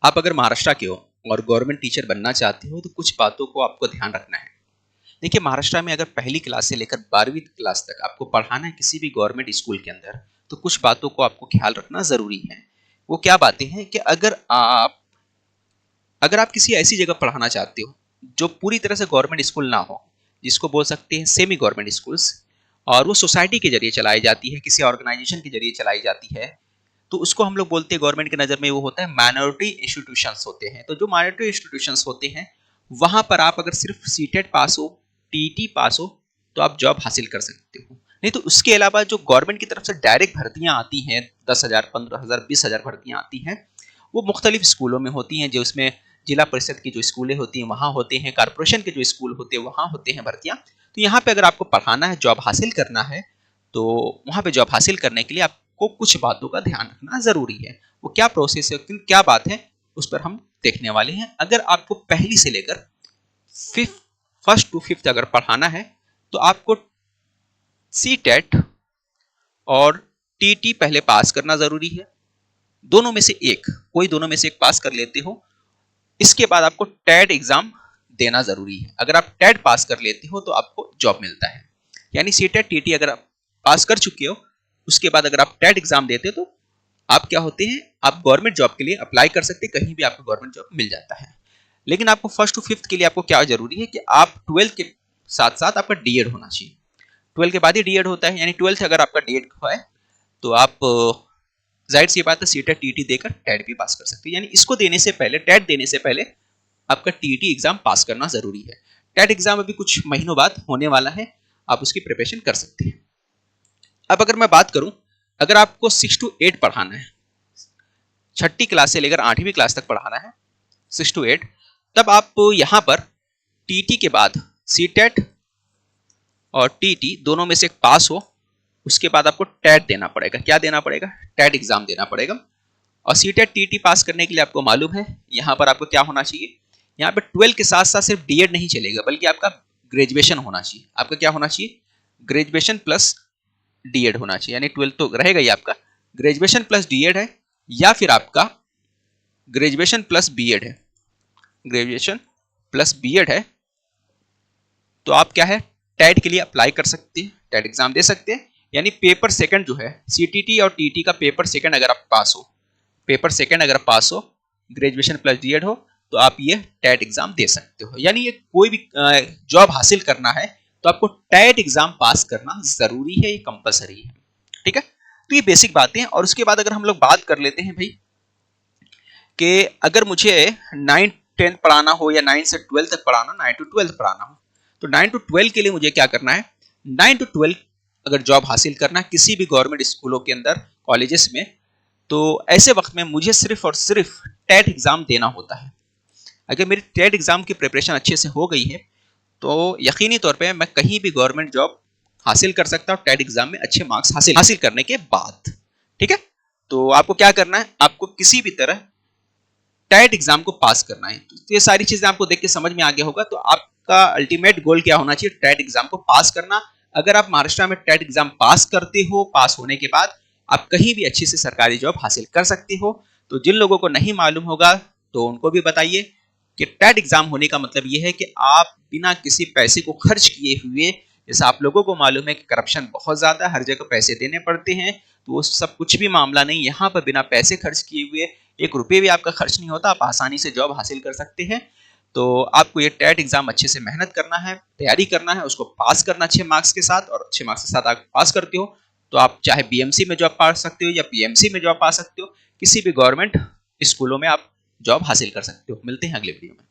आप अगर महाराष्ट्र के हो और गवर्नमेंट टीचर बनना चाहते हो तो कुछ बातों को आपको ध्यान रखना है। देखिए, महाराष्ट्र में अगर पहली क्लास से लेकर 12वीं क्लास तक आपको पढ़ाना है किसी भी गवर्नमेंट स्कूल के अंदर, तो कुछ बातों को आपको ख्याल रखना ज़रूरी है। वो क्या बातें हैं कि अगर आप किसी ऐसी जगह पढ़ाना चाहते हो जो पूरी तरह से गवर्नमेंट स्कूल ना हो, जिसको बोल सकते हैं सेमी गवर्नमेंट स्कूल्स, और वो सोसाइटी के जरिए चलाई जाती है, किसी ऑर्गेनाइजेशन के जरिए चलाई जाती है, तो उसको हम लोग बोलते हैं, गवर्नमेंट की नज़र में वो होता है माइनॉरिटी इंस्टीट्यूशंस होते हैं। तो जो माइनॉरिटी इंस्टीट्यूशंस होते हैं वहां पर आप अगर सिर्फ सीटेट पास हो, टीटी पास हो, तो आप जॉब हासिल कर सकते हो। नहीं तो उसके अलावा जो गवर्नमेंट की तरफ से डायरेक्ट भर्तियां आती हैं, 10,000, 15,000, 20,000 भर्तियां आती हैं, वो मुख्तलिफ स्कूलों में होती हैं, जो उसमें जिला परिषद की जो स्कूलें होती हैं वहाँ होते हैं, कारपोरेशन के जो स्कूल होते हैं वहाँ होते हैं भर्तियाँ। तो यहाँ पे अगर आपको पढ़ाना है, जॉब हासिल करना है, तो वहाँ पे जॉब हासिल करने के लिए आपको कुछ बातों का ध्यान रखना ज़रूरी है। वो क्या प्रोसेस है, क्या बात है, उस पर हम देखने वाले हैं। अगर आपको पहली से लेकर फर्स्ट टू फिफ्थ अगर पढ़ाना है तो आपको सीटेट और टीटी पहले पास करना ज़रूरी है। दोनों में से एक, कोई दोनों में से एक पास कर लेते हो, इसके बाद आपको टेट एग्जाम देना जरूरी है। अगर आप टेट पास कर लेते हो तो आपको जॉब मिलता है। यानी सीटेट टीटी अगर आप पास कर चुके हो, उसके बाद अगर आप टेट एग्जाम देते हो तो आप क्या होते हैं, आप गवर्नमेंट जॉब के लिए अप्लाई कर सकते हैं, कहीं भी आपको गवर्नमेंट जॉब मिल जाता है। लेकिन आपको फर्स्ट टू फिफ्थ के लिए आपको क्या जरूरी है कि आप 12th के साथ साथ आपका डीएड होना चाहिए। 12th के बाद ही डीएड होता है, यानी 12th अगर आपका डीएड है तो आप जाहिर सी बात है सीटेट टीटी देकर टेट भी पास कर सकते हैं। यानी इसको देने से पहले, टेट देने से पहले आपका टीटी एग्जाम पास करना जरूरी है। टेट एग्जाम अभी कुछ महीनों बाद होने वाला है, आप उसकी प्रिपरेशन कर सकते हैं। अब अगर मैं बात करूं, अगर आपको 6 to 8 पढ़ाना है, छठी क्लास से लेकर 8वीं क्लास तक पढ़ाना है, 6 to 8, तब आप यहां पर टीटी के बाद सीटेट और टीटी दोनों में से एक पास हो, उसके बाद आपको टेट देना पड़ेगा। क्या देना पड़ेगा? टेट एग्जाम देना पड़ेगा। और सीटेट टीटी पास करने के लिए आपको मालूम है यहाँ पर आपको क्या होना चाहिए, यहाँ पे 12 के साथ साथ सिर्फ डीएड नहीं चलेगा, बल्कि आपका ग्रेजुएशन होना चाहिए। आपका क्या होना चाहिए? ग्रेजुएशन प्लस डीएड होना चाहिए। यानी 12 तो रहेगा ही आपका, ग्रेजुएशन प्लस डीएड है, या फिर आपका ग्रेजुएशन प्लस बीएड है। ग्रेजुएशन प्लस बीएड है तो आप क्या है, टेट के लिए अप्लाई कर सकते हैं, टेट एग्जाम दे सकते हैं। यानी पेपर सेकंड जो है, सीटीटी और टीटी का पेपर सेकंड अगर आप पास हो, पेपर सेकंड अगर पास हो, ग्रेजुएशन प्लस डीएड हो, तो आप ये टेट एग्जाम दे सकते हो। यानी ये कोई भी जॉब हासिल करना है तो आपको टेट एग्जाम पास करना जरूरी है, ये कंपलसरी है। ठीक है, तो ये बेसिक बातें हैं। और उसके बाद अगर हम लोग बात कर लेते हैं भाई कि अगर मुझे 9-10 पढ़ाना हो या 9 से 12 तक पढ़ाना, 9 to 12 पढ़ाना हो, तो 9 to 12 के लिए मुझे क्या करना है, 9 to 12 अगर जॉब हासिल करना है किसी भी गवर्नमेंट स्कूलों के अंदर, कॉलेजेस में, तो ऐसे वक्त में मुझे सिर्फ और सिर्फ टेट एग्जाम देना होता है। अगर मेरी टेट एग्जाम की प्रिपरेशन अच्छे से हो गई है तो यकीनी तौर पे मैं कहीं भी गवर्नमेंट जॉब हासिल कर सकता हूँ टेट एग्जाम में अच्छे मार्क्स हासिल करने के बाद। ठीक है, तो आपको क्या करना है, आपको किसी भी तरह टेट एग्जाम को पास करना है। तो ये सारी चीजें आपको देख के समझ में आ गया होगा। तो आपका अल्टीमेट गोल क्या होना चाहिए, टेट एग्जाम को पास करना। अगर आप महाराष्ट्र में टेट एग्जाम पास करते हो, पास होने के बाद आप कहीं भी अच्छी से सरकारी जॉब हासिल कर सकते हो। तो जिन लोगों को नहीं मालूम होगा तो उनको भी बताइए कि टेट एग्जाम होने का मतलब यह है कि आप बिना किसी पैसे को खर्च किए हुए, जैसा आप लोगों को मालूम है कि करप्शन बहुत ज्यादा, हर जगह पैसे देने पड़ते हैं, तो वो सब कुछ भी मामला नहीं। यहाँ पर बिना पैसे खर्च किए हुए, 1 रुपये भी आपका खर्च नहीं होता, आप आसानी से जॉब हासिल कर सकते हैं। तो आपको ये टेट एग्जाम अच्छे से मेहनत करना है, तैयारी करना है, उसको पास करना अच्छे मार्क्स के साथ, और अच्छे मार्क्स के साथ आप पास करते हो तो आप चाहे बीएमसी में जॉब पा सकते हो या पीएमसी में जॉब पा सकते हो, किसी भी गवर्नमेंट स्कूलों में आप जॉब हासिल कर सकते हो। मिलते हैं अगले वीडियो में।